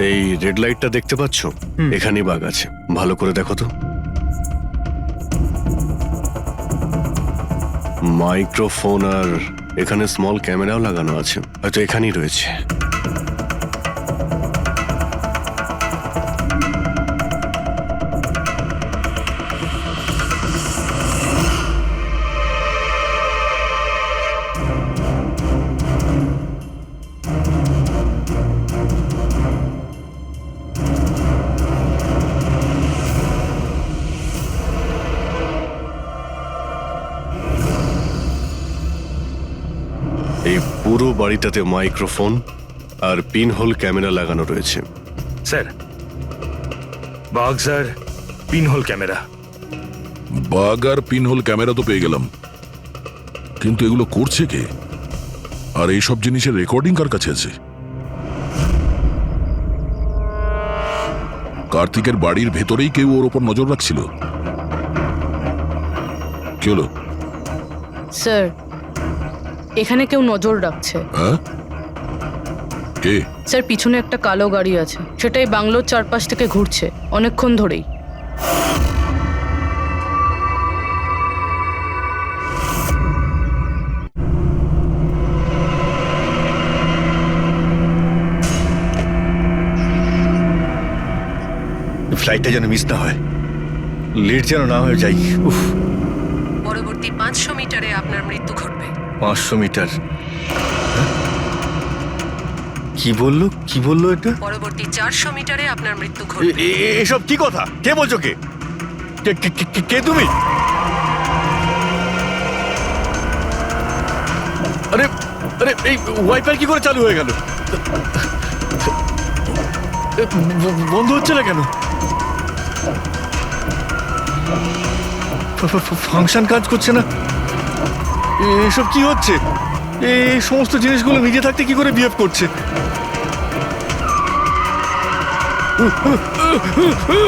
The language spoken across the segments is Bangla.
এই রেড লাইটটা দেখতে পাচ্ছ? এখানেই বাঘ আছে, ভালো করে দেখো তো। মাইক্রোফোন আর এখানে স্মল ক্যামেরাও লাগানো আছে, হয়তো এখানেই রয়েছে। এই পুরো বাড়িটাতে মাইক্রোফোন আর পিনহোল ক্যামেরা লাগানো রয়েছে। স্যার, বাঘ স্যার, পিনহোল ক্যামেরা। বাঘ আর পিনহোল ক্যামেরা তো পেয়ে গেলাম, কিন্তু এগুলো করছে কে? আর এইসব জিনিসের রেকর্ডিং কার কাছে আছে? কার্তিকের বাড়ির ভেতরেই কেউ ওর ওপর নজর রাখছিল। কি হলো? স্যার, এখানে কেউ নজর রাখছে। হ্যাঁ, কে? স্যার, পিছনে একটা কালো গাড়ি আছে, সেটাই বাংলোর চারপাশ থেকে ঘুরছে অনেকক্ষণ ধরেই। ফ্লাইটটা যেন মিস না হয়, লেট যেন না হয়ে যাই। উফ, পরবর্তী 500 মিটারে আপনার মৃত্যু ঘটবে। 500 মিটার? কি বললো এটা? পরবর্তী 400 মিটারে আপনার মৃত্যু ঘটবে। এসব কি কথা? কে বলছো? কে কে তুমি? আরে আরে, এই ওয়াইফাই কি করে চালু হয়ে গেল? বন্ধ হচ্ছে না কেন? ফাংশন কাজ করছে না? এসব কি হচ্ছে? এই সমস্ত জিনিসগুলো নিজে থাকতে কি করে বিহেভ করছে?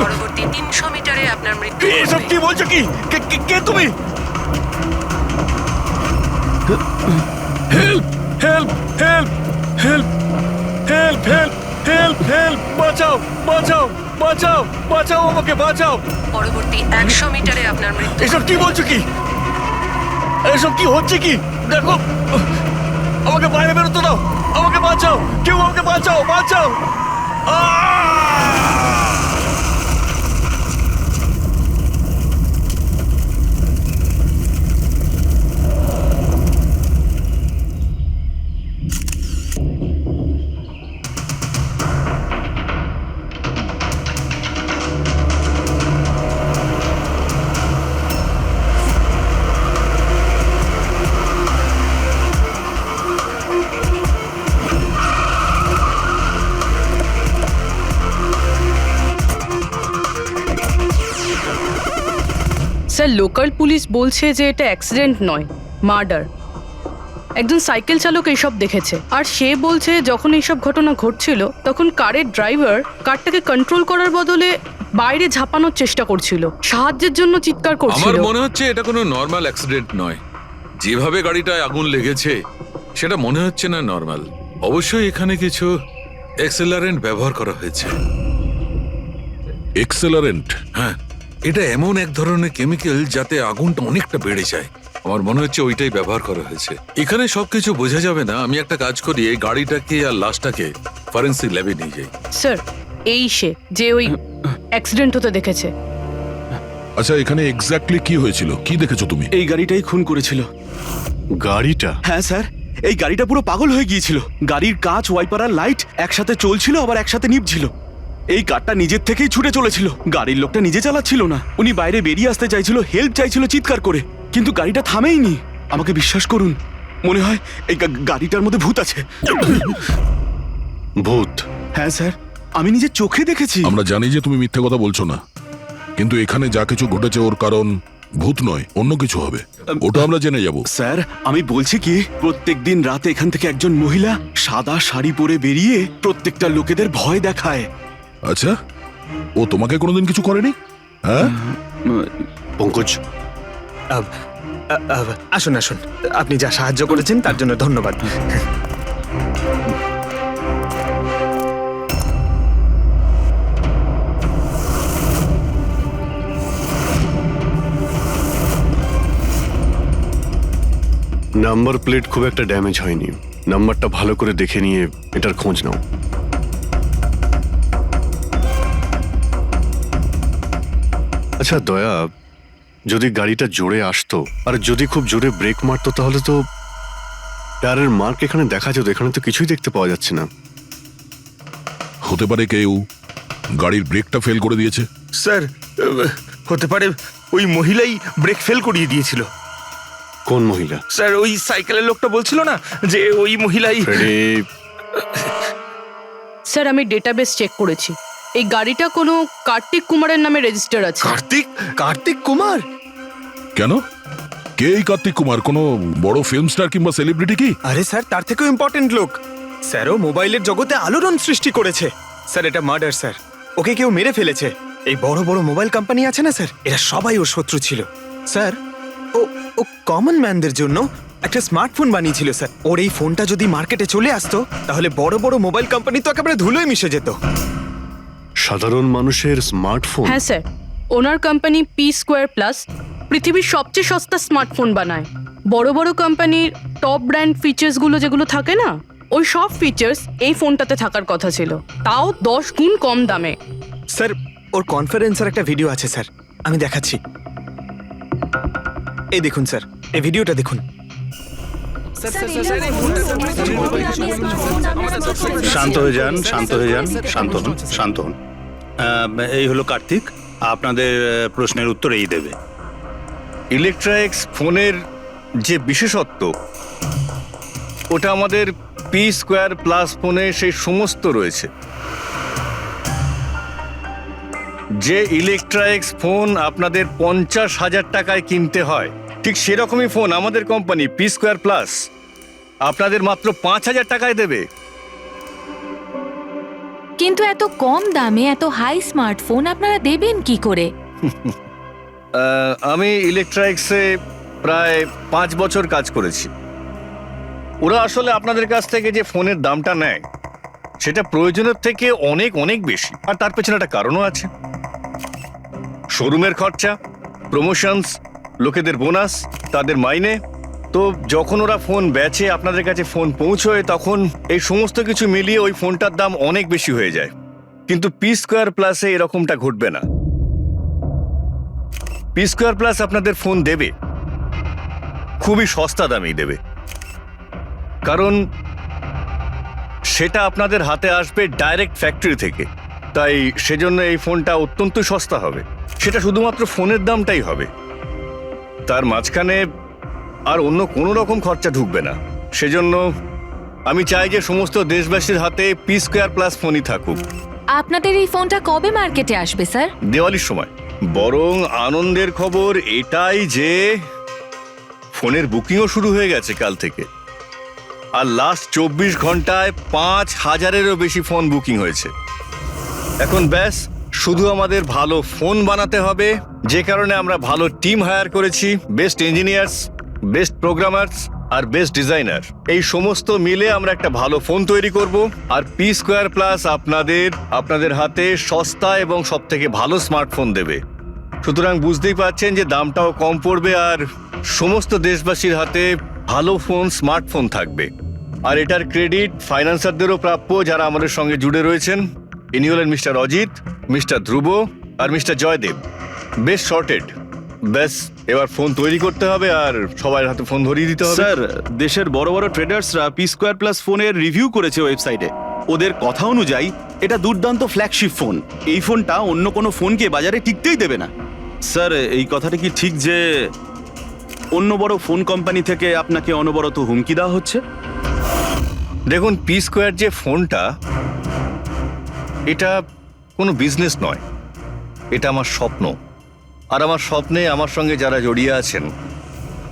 পরবর্তী 300 মিটারে আপনার মৃত্যু এসব কি বলছো? কি কে তুমি? Help help help help help help help help! বাঁচাও বাঁচাও বাঁচাও বাঁচাও, আমাকে বাঁচাও! পরবর্তী 100 মিটারে আপনার মৃত্যু। এসব কি বলছো? কি এসব কি হচ্ছে? কি দেখো, আমাকে বাইরে বেরোতে দাও, আমাকে বাঁচাও, কেউ আমাকে বাঁচাও, বাঁচাও! স্যার, লোকাল পুলিশ বলছে যে এটা অ্যাক্সিডেন্ট নয়, মার্ডার। একজন সাইকেল চালক এইসব দেখেছে, আর সে বলছে যখন এইসব ঘটনা ঘটছিল তখন কারের ড্রাইভার কারটাকে কন্ট্রোল করার বদলে বাইরে ঝাঁপানোর চেষ্টা করছিল, সাহায্যের জন্য চিৎকার করছিল। আমার মনে হচ্ছে এটা কোনো নর্মাল অ্যাক্সিডেন্ট নয়। যেভাবে গাড়িটায় আগুন লেগেছে সেটা মনে হচ্ছে না নর্মাল। অবশ্যই এখানে কিছু এক্সেলারেন্ট ব্যবহার করা হয়েছে। এক্সেলারেন্ট? হ্যাঁ, এটা এমন এক ধরনের কেমিক্যাল যাতে আগুনটা অনেকটা বেড়ে যায়। আমার মনে হচ্ছে ওইটাই ব্যবহার করা হয়েছে। এখানে সবকিছু বোঝা যাবে না। আমি একটা কাজ করি, এই গাড়িটাকে আর লাশটাকে ফরেন্সিক ল্যাবে নিয়ে যাই। স্যার, এই সে যে ওই অ্যাক্সিডেন্ট হতে দেখেছে। আচ্ছা, এখানে এক্স্যাক্টলি কি হয়েছিল? কি দেখেছো তুমি? এই গাড়িটাই খুন করেছিল। গাড়িটা? হ্যাঁ স্যার, এই গাড়িটা পুরো পাগল হয়ে গিয়েছিল। গাড়ির কাঁচ, ওয়াইপার আর লাইট একসাথে চলছিল, আবার একসাথে নিভছিল। এই কারটা নিজের থেকেই ছুটে চলেছিল। গাড়ির লোকটা নিজে চালাচ্ছিল না, উনি বাইরে বেরিয়ে আসতে চাইছিল, হেল্প চাইছিল চিৎকার করে, কিন্তু গাড়িটা থামেইনি। আমাকে বিশ্বাস করুন, মনে হয় এই গাড়িটার মধ্যে ভূত আছে। ভূত? হ্যাঁ স্যার, আমি নিজের চোখে দেখেছি। আমরা জানি যে তুমি মিথ্যে কথা বলছো না, কিন্তু এখানে যা কিছু ঘটেছে ওর কারণ ভূত নয়, অন্য কিছু হবে। ওটা আমরা জেনে যাব। স্যার, আমি বলছি কি, প্রত্যেকদিন রাতে এখান থেকে একজন মহিলা সাদা শাড়ি পরে বেরিয়ে প্রত্যেকটা লোকেদের ভয় দেখায়। আচ্ছা, ও তোমাকে কোনোদিন কিছু করেনি? হ্যাঁ? পঙ্কজ, আসুন আসুন, আপনি যা সাহায্য করেছেন তার জন্য ধন্যবাদ। নাম্বার প্লেট খুব একটা ড্যামেজ হয়নি। নাম্বারটা ভালো করে দেখে নিয়ে এটার খোঁজ নাও। আচ্ছা দয়া, যদি গাড়িটা জোরে আসতো আর যদি খুব জোরে ব্রেক মারতো তাহলে তো টায়ারের মার্ক এখানে দেখা যেত। এখানে তো কিছুই দেখতে পাওয়া যাচ্ছে না। হতে পারে কেউ গাড়ির ব্রেকটা ফেল করে দিয়েছে। স্যার হতে পারে ওই মহিলাই ব্রেক ফেল করিয়ে দিয়েছিল। কোন মহিলা? স্যার ওই সাইকেলের লোকটা বলছিল না যে ওই মহিলাই। ফ্রেডি, স্যার আমি ডেটাবেস চেক করেছি, এই গাড়িটা কোনো কার্তিক কুমারের নামে রেজিস্টার আছে। কার্তিক কুমার? কেন? কে এই কার্তিক কুমার? কোনো বড় ফিল্ম স্টার কিংবা সেলিব্রিটি কি? আরে স্যার, তার থেকেও ইম্পর্টেন্ট লোক। স্যারও মোবাইলের জগতে আলোড়ন সৃষ্টি করেছে। স্যার এটা মার্ডার স্যার, ওকে কেউ মেরে ফেলেছে। এই বড় বড় মোবাইল কোম্পানি আছে না স্যার, এরা সবাই ওর শত্রু ছিল স্যার। ও কমন ম্যানদের জন্য একটা স্মার্টফোন বানিয়েছিল স্যার। ওর এই ফোনটা যদি মার্কেটে চলে আসতো তাহলে বড় বড় মোবাইল কোম্পানি তো একেবারে ধুলোয় মিশে যেত। সাধারণ মানুষের স্মার্টফোন? হ্যাঁ স্যার, ওনার কোম্পানি P2+ পৃথিবীর সবচেয়ে সস্তা স্মার্টফোন বানায়। বড় বড় কোম্পানির টপ ব্র্যান্ড ফিচার্সগুলো যেগুলো থাকে না, ওই সব ফিচার্স এই ফোনটাতে থাকার কথা ছিল, তাও 10 গুণ কম দামে। স্যার ওর কনফারেন্সের একটা ভিডিও আছে স্যার, আমি দেখাচ্ছি। এই দেখুন স্যার, এই ভিডিওটা দেখুন। শান্ত হয়ে যান, শান্ত হয়ে যান, শান্ত হন, শান্ত হন। এই হলো কার্তিক, আপনাদের প্রশ্নের উত্তর এই দেবে। ইলেকট্রনিক্স ফোনের যে বিশেষত্ব, ওটা আমাদের P2+ ফোনে সেই সমস্ত রয়েছে। যে ইলেকট্রনিক্স ফোন আপনাদের 50,000 টাকায় কিনতে হয়, ঠিক সেরকমই ফোন আমাদের কোম্পানি P2+ আপনাদের মাত্র 5,000 টাকায় দেবে। কিন্তু এত কম দামে এত হাই স্মার্টফোন আপনারা দেবেন কি করে? আমি ইলেকট্রনিক্সে প্রায় 5 বছর কাজ করেছি। ওরা আসলে আপনাদের কাছ থেকে যে ফোনের দামটা নেয় সেটা প্রয়োজনের থেকে অনেক অনেক বেশি, আর তার পেছনে একটা কারণও আছে। শোরুমের খরচা, প্রমোশনস, লোকেদের বোনাস, তাদের মাইনে। তো যখন ওরা ফোন বেচে, আপনাদের কাছে ফোন পৌঁছয়, তখন এই সমস্ত কিছু মিলিয়ে ওই ফোনটার দাম অনেক বেশি হয়ে যায়। কিন্তু P2+ এরকমটা ঘটবে না। P2+ আপনাদের ফোন দেবে খুবই সস্তা দামেই দেবে, কারণ সেটা আপনাদের হাতে আসবে ডাইরেক্ট ফ্যাক্টরি থেকে। তাই সেজন্য এই ফোনটা অত্যন্ত সস্তা হবে। সেটা শুধুমাত্র ফোনের দামটাই হবে, তার মাঝখানে আর অন্য কোনো রকম খরচা ঢুকবে না। সেজন্য আমি চাই যে সমস্ত দেশবাসীর হাতে P2+ ফোনই থাকুক। আপনাদের এই ফোনটা কবে মার্কেটে আসবে স্যার? দিওয়ালির সময়। বরং আনন্দের খবর এটাই যে ফোনের বুকিংও শুরু হয়ে গেছে কাল থেকে। আর লাস্ট 24 ঘন্টায় 5,000-এরও বেশি ফোন বুকিং হয়েছে। এখন ব্যাস শুধু আমাদের ভালো ফোন বানাতে হবে, যে কারণে আমরা ভালো টিম হায়ার করেছি। বেস্ট ইঞ্জিনিয়ার্স, বেস্ট প্রোগ্রামার্স আর বেস্ট ডিজাইনার, এই সমস্ত মিলে আমরা একটা ভালো ফোন তৈরি করব। আর P2+ আপনাদের হাতে সস্তা এবং সব থেকে ভালো স্মার্টফোন দেবে। সুতরাং বুঝতেই পারছেন যে দামটাও কম পড়বে আর সমস্ত দেশবাসীর হাতে ভালো ফোন, স্মার্টফোন থাকবে। আর এটার ক্রেডিট ফাইন্যান্সারদেরও প্রাপ্য, যারা আমাদের সঙ্গে জুড়ে রয়েছেন। ইনি হলেন মিস্টার অজিত, মিস্টার ধ্রুব আর মিস্টার জয়দেব। বেশ শর্টেড। ব্যাস এবার ফোন তৈরি করতে হবে আর সবার হাতে ফোন ধরিয়ে দিতে হবে। স্যার, দেশের বড় বড় ট্রেডার্সরা P2+ ফোনের রিভিউ করেছে ওয়েবসাইটে। ওদের কথা অনুযায়ী এটা দুর্দান্ত ফ্ল্যাগশিপ ফোন। এই ফোনটা অন্য কোনো ফোনকে বাজারে টিকতেই দেবে না। স্যার, এই কথাটা কি ঠিক যে অন্য বড় ফোন কোম্পানি থেকে আপনাকে অনবরত হুমকি দেওয়া হচ্ছে? দেখুন, P2 যে ফোনটা, এটা কোনো বিজনেস নয়, এটা আমার স্বপ্ন। আর আমার স্বপ্নে আমার সঙ্গে যারা জড়িয়ে আছেন,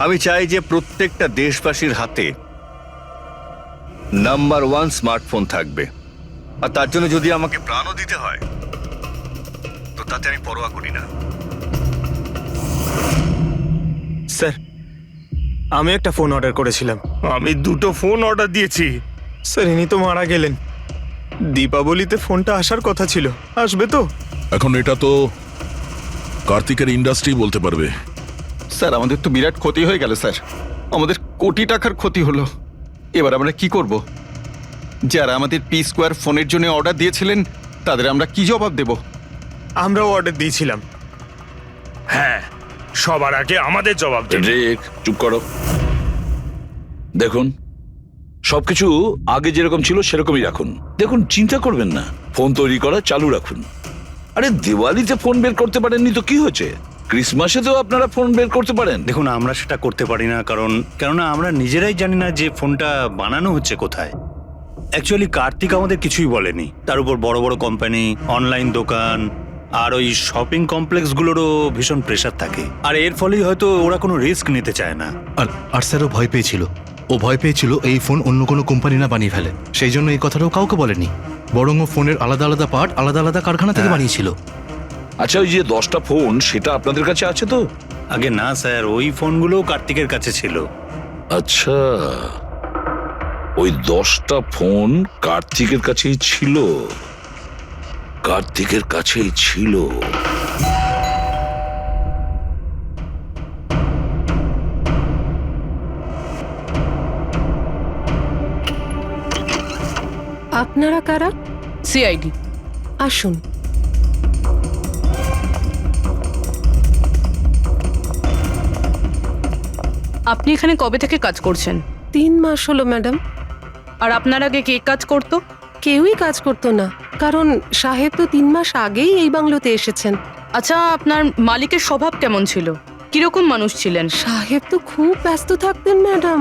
আমি চাই যে প্রত্যেকটা দেশবাসীর হাতে নাম্বার 1 স্মার্টফোন থাকবে। আর তার জন্য যদি আমাকে প্রাণও দিতে হয়, তো তাতে আমি পরোয়া করি না। স্যার আমি একটা ফোন অর্ডার করেছিলাম। আমি 2টো ফোন অর্ডার দিয়েছি। স্যার ইনি তো মারা গেলেন। দীপাবলিতে ফোনটা আসার কথা ছিল, আসবে তো? এখন এটা তো কার্তিকের ইন্ডাস্ট্রি বলতে পারবে। স্যার আমাদের তো বিরাট ক্ষতি হয়ে গেল স্যার, আমাদের কোটি টাকার ক্ষতি হলো। এবার আমরা কি করব? যারা আমাদের পি স্কোয়ার ফোনের জন্য অর্ডার দিয়েছিলেন তাদের আমরা কি জবাব দেব? আমরাও অর্ডার দিয়েছিলাম। হ্যাঁ, সবার আগে আমাদের জবাব দেবে। রেক, চুপ করো। দেখুন, সবকিছু আগে যেরকম ছিল সেরকমই রাখুন। দেখুন, চিন্তা করবেন না, ফোন তৈরি করা চালু রাখুন। আরে দিওয়ালিতে ফোন বের করতে পারেননি তো কি হয়েছে? ক্রিসমাসে তো আপনারা ফোন বের করতে পারেন। দেখুন আমরা সেটা করতে পারি না, কেননা আমরা নিজেরাই জানি না যে ফোনটা বানানো হচ্ছে কোথায়। অ্যাকচুয়ালি কার্তিক আমাদের কিছুই বলেনি। তার উপর বড় বড় কোম্পানি, অনলাইন দোকান আর ওই শপিং কমপ্লেক্সগুলোরও ভীষণ প্রেশার থাকে, আর এর ফলেই হয়তো ওরা কোনো রিস্ক নিতে চায় না। আর স্যারও ভয় পেয়েছিল। ও ভয় পেয়েছিল এই ফোন অন্য কোনো কোম্পানি না বানিয়ে ফেলে, সেই জন্য এই কথাটাও কাউকে বলেনি। বরং ও ফোনের আলাদা আলাদা পার্ট আলাদা আলাদা কারখানা থেকে বানিয়েছিল। আচ্ছা, ওই যে 10টা ফোন সেটা আপনাদের কাছে আছে তো? আগে না স্যার, ওই ফোনগুলোও কার্তিকের কাছে ছিল। আচ্ছা, ওই 10টা ফোন কার্তিকের কাছেই ছিল। কার্তিকের কাছেই ছিল। আপনারা কারা? সিআইডি। আসুন। আপনি এখানে কবে থেকে কাজ করছেন? 3 মাস হলো ম্যাডাম। আর আপনার আগে কে কাজ করতো? কেউই কাজ করতো না, কারণ সাহেব তো 3 মাস আগেই এই বাংলোতে এসেছেন। আচ্ছা, আপনার মালিকের স্বভাব কেমন ছিল? কিরকম মানুষ ছিলেন? সাহেব তো খুব ব্যস্ত থাকতেন ম্যাডাম।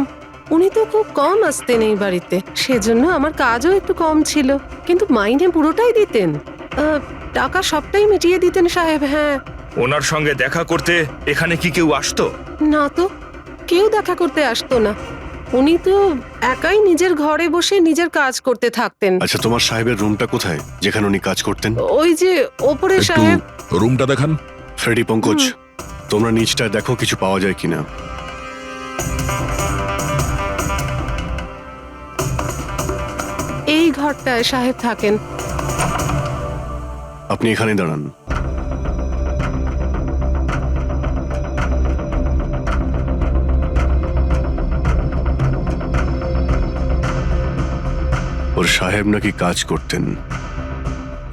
উনি তো খুব কম আসতেন এই বাড়িতে, সেজন্য আমার কাজও একটু কম ছিল। কিন্তু মাইনে পুরোটাই দিতেন, টাকা সবটাই মিটিয়ে দিতেন সাহেব। হ্যাঁ। ওনার সঙ্গে দেখা করতে এখানে কি কেউ আসতো? না তো, কেউ দেখা করতে আসতো না। উনি তো একাই নিজের ঘরে বসে নিজের কাজ করতে থাকতেন। আচ্ছা, তোমার সাহেবের রুমটা কোথায় যেখানে উনি কাজ করতেন? ওই যে ওপরে একটু সাহেব। রুমটা দেখান। ফ্রেডি, পঙ্কজ, তোমরা নিচটায় দেখো কিছু পাওয়া যায় কিনা। এই ঘরটায় সাহেব থাকেন। আপনি এখানে দাঁড়ান। ওর সাহেব নাকি কাজ করতেন।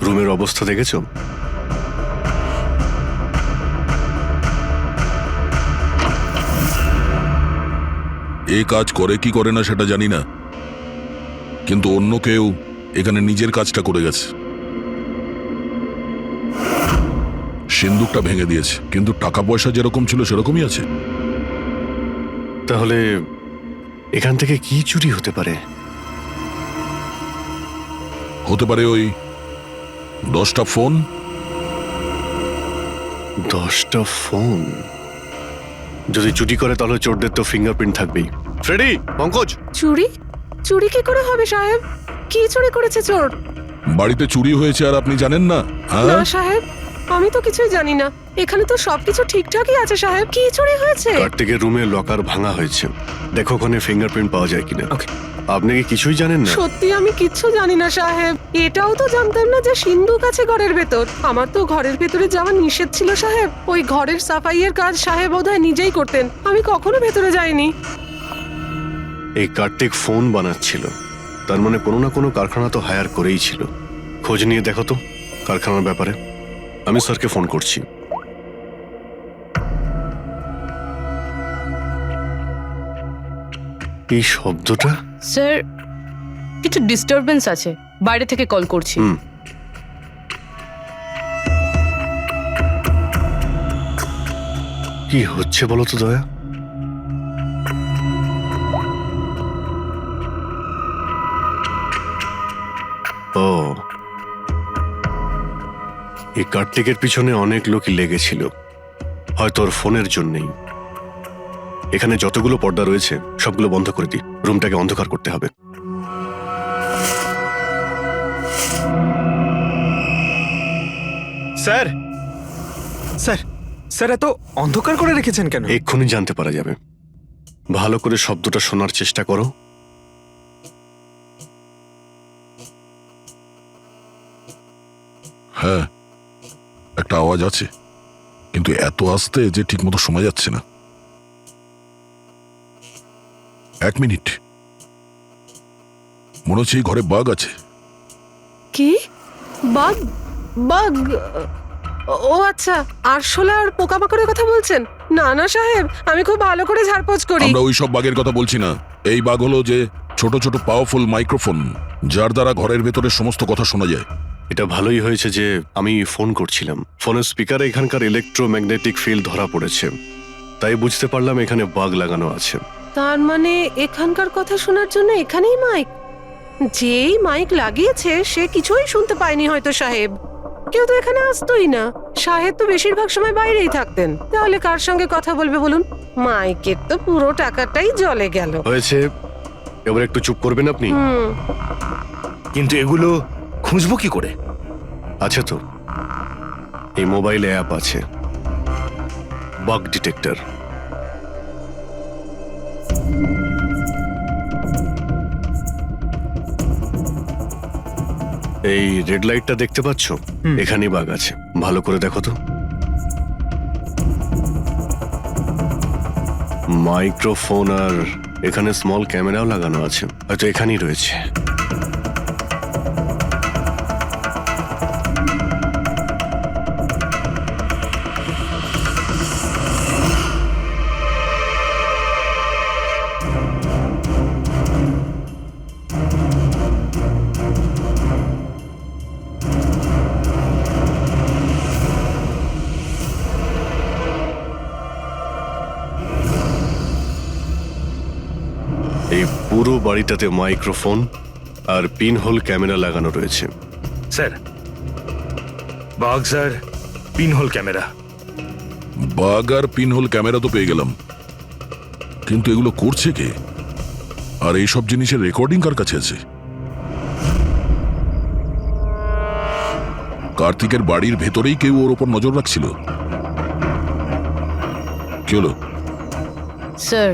রুমের অবস্থা দেখেছো? এই কাজ করে কি করে না সেটা জানি না, কিন্তু অন্য কেউ এখানে নিজের কাজটা করে গেছে। সিন্দুকটা ভেঙে দিয়েছে, কিন্তু টাকা পয়সা যেরকম ছিল সেরকমই আছে। তাহলে এখান থেকে কি চুরি হতে পারে? হতে পারে ওই 10টা ফোন। 10টা ফোন যদি চুরি করে তাহলে চোরদের তো ফিঙ্গারপ্রিন্ট থাকবেই। ফ্রেডি, পঙ্কজ। চুরি? চুরি কি করে হবে সাহেব? কি চুরি করেছে চোর? বাড়িতে চুরি হয়েছে আর আপনি জানেন না? না সাহেব, আমি তো কিছুই জানি না। এখানে তো সবকিছু ঠিকঠাকই আছে সাহেব। কি চুরি হয়েছে? কার্তিকের রুমে লকার ভাঙা হয়েছে, দেখো ওখানে ফিঙ্গারপ্রিন্ট পাওয়া যায় কিনা। আপনি কি কিছুই জানেন না? সত্যি আমি কিচ্ছু জানি না সাহেব। এটাও তো জানতাম না যে সিন্ধুক আছে ঘরের ভেতর। আমার তো ঘরের ভেতরে যাওয়া নিষেধ ছিল সাহেব। ওই ঘরের সাফাইয়ের কাজ সাহেব বোধহয় নিজেই করতেন, আমি কখনো ভেতরে যাইনি। এই কার্তিক ফোন বানাচ্ছিল, তার মানে কোনো না কোনো কারখানা তো হায়ার করেই ছিল। খোঁজ নিয়ে দেখো তো কারখানার ব্যাপারে। আমি স্যারকে ফোন করছি। এই শব্দটা? স্যার, কিছু ডিস্টারবেন্স আছে, বাইরে থেকে কল করছি। কি হচ্ছে বলো তো দয়া? ও, এই কার্তিকের পিছনে অনেক লোকই লেগেছিল, হয়তো ওর ফোনের জন্যই। এখানে যতগুলো পর্দা রয়েছে সবগুলো বন্ধ করে দিই, রুমটাকে অন্ধকার করতে হবে। স্যার, স্যার, স্যার এত অন্ধকার করে রেখেছেন কেন? এক্ষুনি জানতে পারা যাবে। ভালো করে শব্দটা শোনার চেষ্টা করো। হ্যাঁ, একটা আওয়াজ আছে, কিন্তু এত আস্তে যে ঠিকমতো শোনা যাচ্ছে না। 1 মিনিট, মনে হচ্ছে এই ঘরে বাঘ আছে। কি? বাঘ? বাঘ? ও আচ্ছা, আরশোলা আর পোকামাকড়ের কথা বলছেন? না না সাহেব, আমি খুব ভালো করে ঝাড়পোছ করি। আমরা ওই সব বাঘের কথা বলছি না। এই বাঘ হলো যে ছোট ছোট পাওয়ারফুল মাইক্রোফোন, যার দ্বারা ঘরের ভেতরে সমস্ত কথা শোনা যায়। এটা ভালোই হয়েছে যে আমি ফোন করছিলাম। ফোনের স্পিকারে এখানকার ইলেকট্রোম্যাগনেটিক ফিল্ড ধরা পড়েছে, তাই বুঝতে পারলাম এখানে বাগ লাগানো আছে। তার মানে এখানকার কথা শোনার জন্য এখানেই মাইক? যেই মাইক লাগিয়েছে সে কিছুই শুনতে পায়নি হয়তো সাহেব। কেউ তো এখানে আসতোই না। সাহেব তো বেশিরভাগ সময় বাইরেই থাকতেন। তাহলে কার সঙ্গে কথা বলবে বলুন? মাইকের তো পুরো টাকাটাই জলে গেল। হয়েছে, এবার একটু চুপ করবেন আপনি? কিন্তু এগুলো খুঁজবো কি করে? আছে তো, এই মোবাইলে অ্যাপ আছে, বাগ ডিটেক্টর। এই রেড লাইটটা দেখতে পাচ্ছ? এখানেই বাগ আছে, ভালো করে দেখো তো। মাইক্রোফোন আর এখানে স্মল ক্যামেরাও লাগানো আছে, হয়তো এখানেই রয়েছে। এই পুরো বাড়িটাতে মাইক্রোফোন আর পিনহোল ক্যামেরা লাগানো রয়েছে। স্যার, বাঘ স্যার, পিনহোল ক্যামেরা। বাঘ আর পিনহোল ক্যামেরা তো পেয়ে গেলাম, কিন্তু এগুলো করছে কে? আর এইসব জিনিসের রেকর্ডিং কার কাছে আছে? কার্তিকের বাড়ির ভেতরেই কেউ ওর ওপর নজর রাখছিল। কি হলো? স্যার,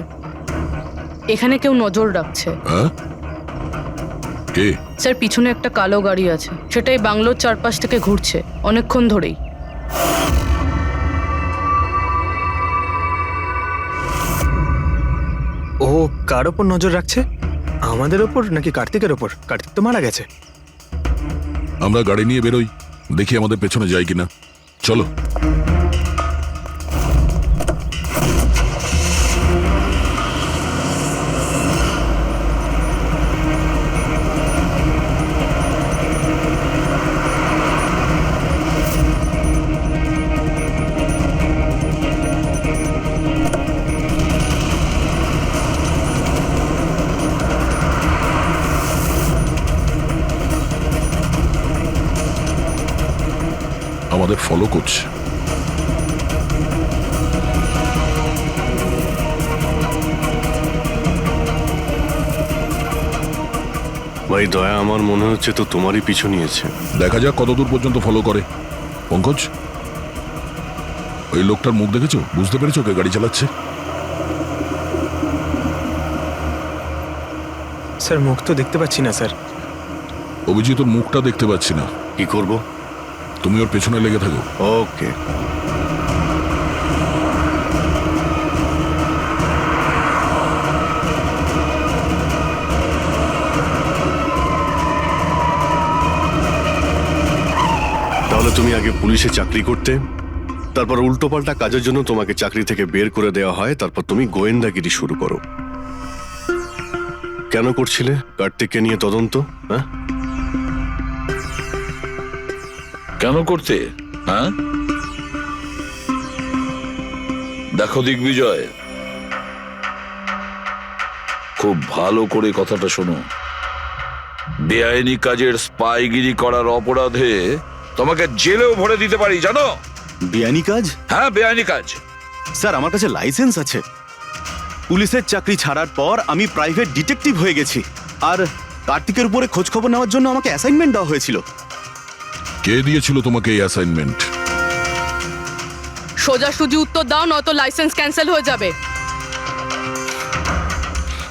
এখানে কেউ নজর রাখছে। হ্যাঁ? কে? স্যার, পিছনে একটা কালো গাড়ি আছে, সেটাই বাংলোর চারপাশ থেকে ঘুরছে অনেকক্ষণ ধরেই। ও কার ওপর নজর রাখছে? আমাদের ওপর নাকি কার্তিকের ওপর? কার্তিক তো মারা গেছে। আমরা গাড়ি নিয়ে বেরোই, দেখি আমাদের পেছনে যায় কিনা। চলো। আমাদের ফলো করছে। ভাই দয়া, আমার মনে হচ্ছে তো তোমারই পিছু নিয়েছে। দেখা যাক কতদূর পর্যন্ত ফলো করে। পঙ্কজ, ওই লোকটার মুখ দেখেছো? বুঝতে পেরেছো কে গাড়ি চালাচ্ছে? স্যার, মুখ তো দেখতে পাচ্ছি না স্যার। অভিজিৎ, ওর মুখটা দেখতে পাচ্ছি না। কি করব? তুমি ওর পেছনে লেগে থাকো। ওকে। তাহলে তুমি আগে পুলিশে চাকরি করতে, তারপর উল্টোপাল্টা কাজের জন্য তোমাকে চাকরি থেকে বের করে দেওয়া হয়, তারপর তুমি গোয়েন্দাগিরি শুরু করো। কেন করছিলে কার্তিককে নিয়ে তদন্ত? হ্যাঁ, কেন করতে? হ্যাঁ, দেখো দিগ্বিজয়, খুব ভালো করে কথাটা শোনো। বেআইনি কাজের স্পাইগিরি করার অপরাধে তোমাকে জেলেও ভরে দিতে পারি, জানো? বেআইনি কাজ? হ্যাঁ, বেআইনি কাজ। স্যার, আমার কাছে লাইসেন্স আছে। পুলিশের চাকরি ছাড়ার পর আমি প্রাইভেট ডিটেকটিভ হয়ে গেছি, আর কার্তিকের উপরে খোঁজ খবর নেওয়ার জন্য আমাকে অ্যাসাইনমেন্ট দেওয়া হয়েছিল। কে দিয়েছিল তোমাকে এই অ্যাসাইনমেন্ট? সোজাসুজি উত্তর দাও, নয়তো লাইসেন্স ক্যান্সেল হয়ে যাবে।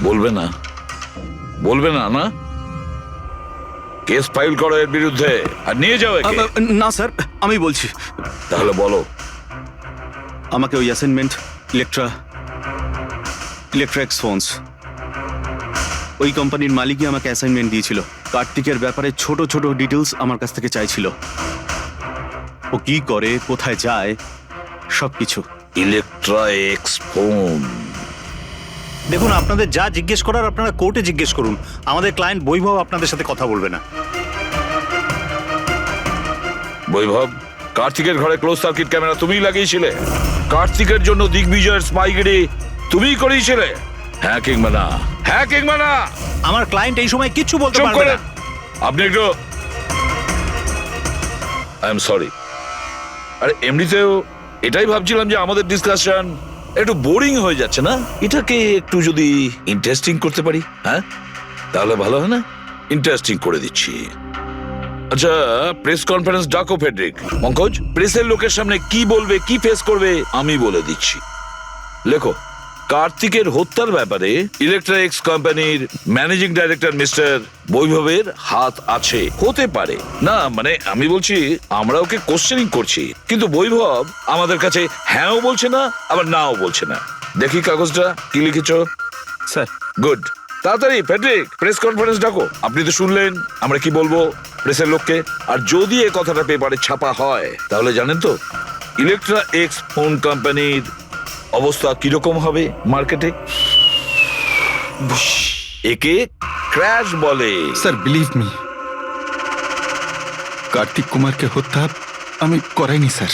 বলবে না? বলবে না? না, কেস ফাইল করো এর বিরুদ্ধে আর নিয়ে যাও একে। না স্যার, আমি বলছি। তাহলে বলো। আমাকে ওই অ্যাসাইনমেন্ট ইলেকট্রিক্স ফোনস, ওই কোম্পানির মালিকই আমাকে অ্যাসাইনমেন্ট দিয়েছিল। কার্তিকের ব্যাপারে ছোট ছোট ডিটেলস আমার কাছ থেকে চাইছিল। ও কি করে, কোথায় যায়, সবকিছু। Electra x phone. দেখুন, আপনাদের যা জিজ্ঞেস করার আপনারা কোর্টে জিজ্ঞেস করুন। আমাদের ক্লায়েন্ট বৈভব আপনাদের সাথে কথা বলবে না। বৈভব, কার্তিকের ঘরে ক্লোজ সার্কিট ক্যামেরা তুমিই লাগিয়েছিলে? কার্তিকের জন্য দিগ্বিজয়ের স্পাইগিরি তুমিই করিয়েছিলে? হ্যাঁ কিংবা না? হ্যাঁ কিংবা না? আমার ক্লায়েন্ট এই সময় কিচ্ছু বলতে চুপ পারবে করেন। না। আপনি একটু, আই এম সরি। আরে এমনিতেও এটাই ভাবছিলাম যে আমাদের ডিসকাশন একটু বোরিং হয়ে যাচ্ছে না, এটাকে একটু যদি ইন্টারেস্টিং করতে পারি, হ্যাঁ তাহলে ভালো হয় না? ইন্টারেস্টিং করে দিচ্ছি। আচ্ছা, প্রেস কনফারেন্স ডাকো ফেডরিক। পঙ্কজ, প্রেসের লোকের সামনে কি বলবে, কি ফেস করবে আমি বলে দিচ্ছি। লেখো, কার্তিকের হত্যার ব্যাপারে ইলেকট্রা এক্স কোম্পানির ম্যানেজিং ডাইরেক্টর মিস্টার বৈভবের হাত আছে। হতে পারে না, মানে আমি বলছি আমরা ওকে কোশ্চেনিং করছি, কিন্তু বৈভব আমাদের কাছে হ্যাঁও বলছে না আবার নাও বলছে না। দেখি কাগজটা কি লিখেছ। স্যার। গুড। তাড়াতাড়ি ফেডরিক, প্রেস কনফারেন্স ডাকো। আপনি তো শুনলেন আমরা কি বলবো প্রেসের লোককে। আর যদি এই কথাটা পেপারে ছাপা হয় তাহলে জানেন তো ইলেকট্রা এক্স ফোন কোম্পানির অবস্থা কিরকম হবে মার্কেটে। একে ক্র্যাশ বলে। স্যার, বিলিভ মি, কার্তিক কুমারকে হত্যা আমি করাইনি স্যার।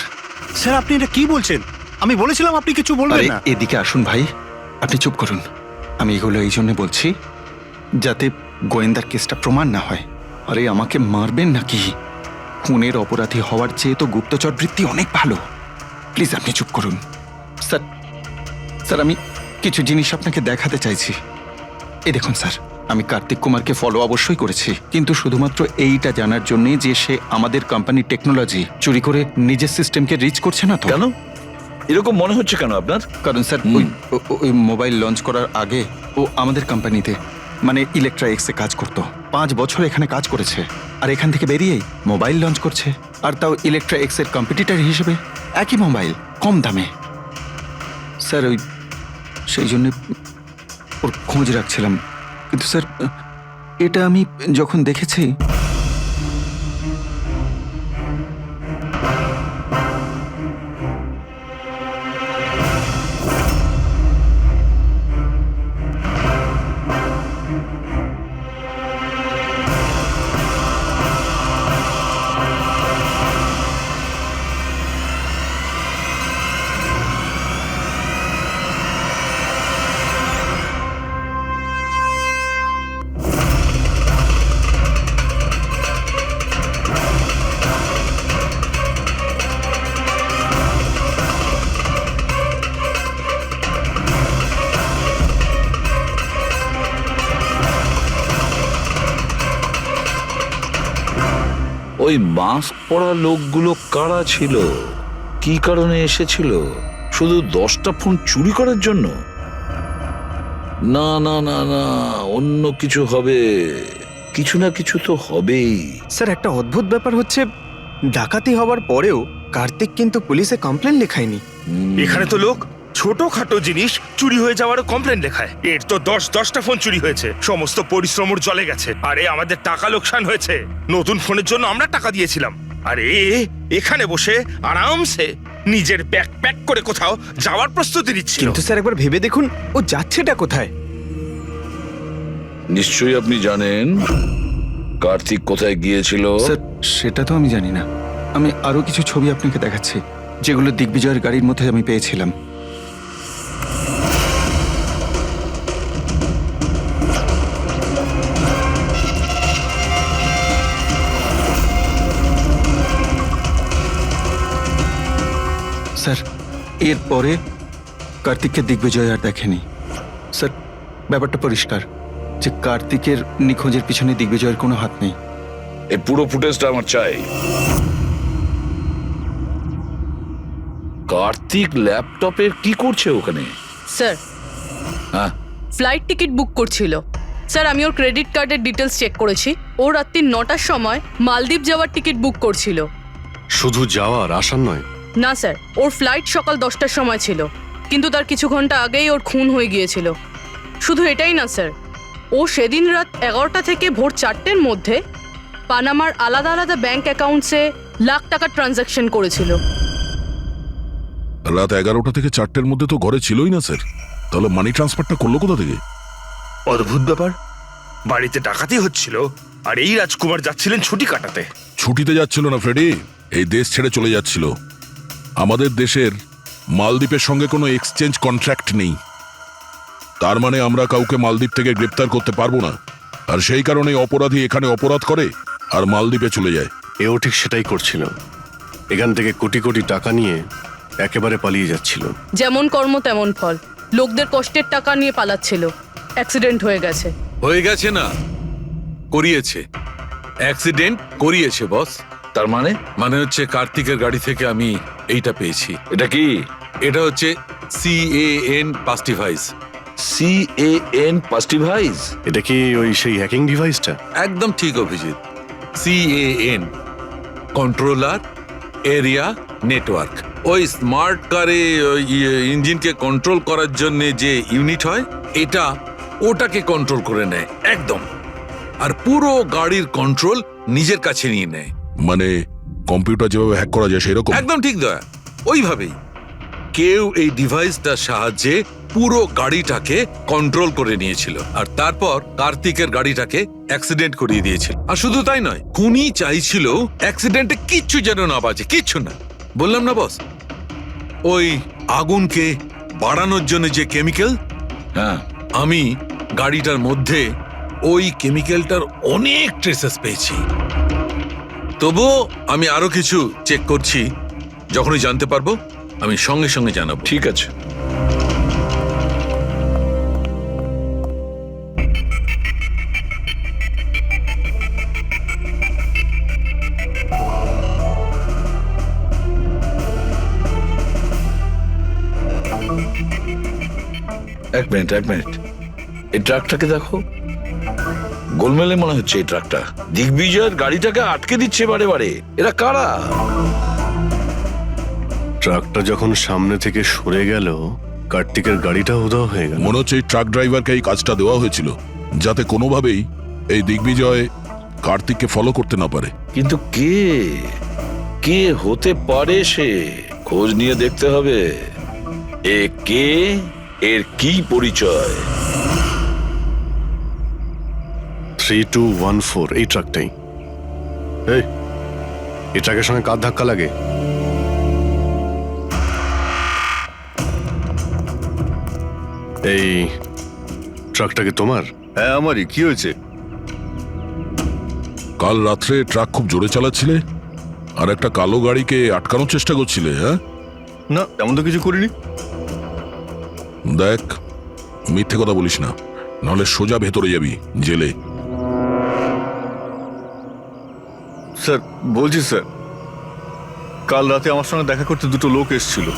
স্যার, আপনি এটা কি বলছেন? আমি বলেছিলাম আপনি কিছু বলবেন আরে না। এদিকে আসুন ভাই, আপনি চুপ করুন। আমি এগুলো এই জন্য বলছি যাতে গোয়েন্দার কেসটা প্রমাণ না হয়। আরে আমাকে মারবেন নাকি? খুনের অপরাধী হওয়ার চেয়ে তো গুপ্তচর বৃত্তি অনেক ভালো। প্লিজ আপনি চুপ করুন। স্যার, স্যার আমি কিছু জিনিস আপনাকে দেখাতে চাইছি। এই দেখুন স্যার, আমি কার্তিক কুমারকে ফলো অবশ্যই করেছি, কিন্তু শুধুমাত্র এইটা জানার জন্য যে সে আমাদের কোম্পানির টেকনোলজি চুরি করে নিজের সিস্টেমকে রিচ করছে না তো। কেন এরকম মনে হচ্ছে কেন আপনার? কারণ স্যার ওই মোবাইল লঞ্চ করার আগে ও আমাদের কোম্পানিতে মানে ইলেকট্রা এক্সে কাজ করতো। 5 বছর এখানে কাজ করেছে, আর এখান থেকে বেরিয়েই মোবাইল লঞ্চ করছে, আর তাও ইলেকট্রা এক্সের কম্পিটিটর হিসেবে। একই মোবাইল, কম দামে। স্যার ওই সেই জন্য ওর খোঁজ রাখছিলাম, কিন্তু স্যার এটা আমি যখন দেখেছি ওই মাস্ক পরা লোকগুলো কারা ছিল, কি কারণে এসেছিল? শুধু 10টা ফোন চুরি করার জন্য? না না না না, অন্য কিছু হবে, কিছু না কিছু তো হবেই। স্যার, একটা অদ্ভুত ব্যাপার হচ্ছে, ডাকাতি হওয়ার পরেও কার্তিক কিন্তু পুলিশে কমপ্লেন লেখায়নি। এখানে তো লোক ছোটখাটো জিনিস চুরি হয়ে যাওয়ারও কমপ্লেন লেখায়। এর তো 10টা ফোন চুরি হয়েছে, সমস্ত পরিশ্রম জলে গেছে। আরে আমাদের টাকা লোকসান হয়েছে, নতুন ফোনের জন্য আমরা টাকা দিয়েছিলাম। আরে এখানে বসে আরামসে নিজের ব্যাগ প্যাক করে কোথাও যাওয়ার প্রস্তুতি নিচ্ছিল। কিন্তু স্যার একবার ভেবে দেখুন, ও যাচ্ছেটা কোথায়? নিশ্চয়ই আপনি জানেন কার্তিক কোথায় গিয়েছিল। স্যার সেটা তো আমি জানি না। আমি আরো কিছু ছবি আপনাকে দেখাচ্ছি, যেগুলো দিগ্বিজয়ের গাড়ির মধ্যে আমি পেয়েছিলাম। স্যার এরপরে কার্তিককে দিগ্বিজয় আর দেখেনি। স্যার ব্যাপারটা পরিষ্কার যে কার্তিকের নিখোঁজের পিছনে দিগ্বিজয়ের কোনো হাত নেই। এই পুরো ফুটেজটা আমার চাই। কার্তিক ল্যাপটপের কি করছে ওখানে? স্যার, হ্যাঁ, ফ্লাইট টিকিট বুক করছিল। স্যার আমি ওর ক্রেডিট কার্ডের ডিটেলস চেক করেছি। ও রাত্রি 9টার সময় মালদ্বীপ যাওয়ার টিকিট বুক করছিল। শুধু যাওয়ার আসার নয়? না স্যার, ওর ফ্লাইট সকাল 10টার সময় ছিল, কিন্তু তার কিছু ঘন্টা আগেই ওর খুন হয়ে গিয়েছিল। শুধু এটাই না স্যার, ও সেদিন রাত 11টা থেকে ভোর 4টের মধ্যে পানামার আলাদা আলাদা ব্যাংক অ্যাকাউন্টসে লাখ টাকার ট্রানজ্যাকশন করেছিল। রাত 11টা থেকে 4টের মধ্যে তো ঘরে ছিলই না স্যার, তাহলে মানি ট্রান্সফারটা করলো কোথা থেকে? অদ্ভুত ব্যাপার, বাড়িতে ডাকাতি হচ্ছিল আর এই রাজকুমার যাচ্ছিলেন ছুটি কাটাতে। ছুটিতে যাচ্ছিল না ফ্রেডি, এই দেশ ছেড়ে চলে যাচ্ছিল। আমাদের দেশের মালদ্বীপের সঙ্গে কোনো এক্সচেঞ্জ কন্ট্রাক্ট নেই, তার মানে আমরা কাউকে মালদ্বীপ থেকে গ্রেপ্তার করতে পারবো না। আর সেই কারণে অপরাধী এখানে অপরাধ করে আর মালদ্বীপে চলে যায়। এও ঠিক সেটাই করছিল, এখান থেকে কোটি কোটি টাকা নিয়ে একেবারে পালিয়ে যাচ্ছিল। যেমন কর্ম তেমন ফল, লোকদের কষ্টের টাকা নিয়ে পালাচ্ছিল। অ্যাক্সিডেন্ট হয়ে গেছে। হয়ে গেছে না, করিয়েছে। অ্যাক্সিডেন্ট করিয়েছে বস। তার মানে? মানে হচ্ছে কার্তিকের গাড়ি থেকে আমি এইটা পেয়েছি। এটা কি? এটা হচ্ছে CAN পাস্টিভাইজ। CAN পাস্টিভাইজ? এটা কি ওই সেই হ্যাকিং ডিভাইসটা? একদম ঠিক Abhijit. CAN controller area network. ওই স্মার্ট কারে ইঞ্জিনকে কন্ট্রোল করার জন্য যে ইউনিট হয়, এটা ওটাকে কন্ট্রোল করে নেয় একদম, আর পুরো গাড়ির কন্ট্রোল নিজের কাছে নিয়ে নেয়। মানে কম্পিউটার যেভাবে হ্যাক করা যায় সেরকম? একদম ঠিক দয়া, ওইভাবেই। কেউ এই ডিভাইসটার সাহায্যে পুরো গাড়িটাকে কন্ট্রোল করে নিয়েছিল, আর তারপর কার্তিকের গাড়িটাকে অ্যাক্সিডেন্ট করিয়ে দিয়েছিল। আর শুধু তাই নয়, খুনি চাইছিল অ্যাক্সিডেন্টে কিচ্ছু যেন না বাজে, কিচ্ছু না। বললাম না বস, ওই আগুনকে বাড়ানোর জন্য যে কেমিক্যাল, হ্যাঁ, আমি গাড়িটার মধ্যে ওই কেমিক্যালটার অনেক ট্রেসেস পেয়েছি। তবুও আমি আরো কিছু চেক করছি, যখনই জানতে পারবো আমি সঙ্গে সঙ্গে জানাবো। ঠিক আছে। এক মিনিট এই ট্রাকটাকে দেখো, গোলমেলে মনে হচ্ছে এই ট্রাকটা। দিগ্বিজয়ের গাড়িটাকে আটকে দিচ্ছে বারে বারে। এরা কারা? ট্রাকটা যখন সামনে থেকে সরে গেল, কার্তিকের গাড়িটা উধাও হয়ে গেল। মনে হচ্ছে এই ট্রাক ড্রাইভারকে এই কাজটা দেওয়া হয়েছিল যাতে কোনোভাবেই এই দিগ্বিজয় কার্তিককে ফলো করতে না পারে। কিন্তু কে হতে পারে সে? খোঁজ নিয়ে দেখতে হবে। এ কে, এর কি পরিচয়? 3214 এই ট্রাকটাই। এই ট্রাকের সঙ্গে কার ধাক্কা লাগে? এই ট্রাকটাকে তোমার? হ্যাঁ আমারই। কি হয়েছে? কাল রাত্রে ট্রাক খুব জোরে চালাচ্ছিলে আর একটা কালো গাড়িকে আটকানোর চেষ্টা করছিলে। হ্যাঁ না, তেমন তো কিছু করিনি। দেখ, মিথ্যে কথা বলিস না, নাহলে সোজা ভেতরে যাবি জেলে। স্যার বলছি স্যার, কাল রাতে আমার সঙ্গে দেখা করতে দুটো লোক এসেছিল।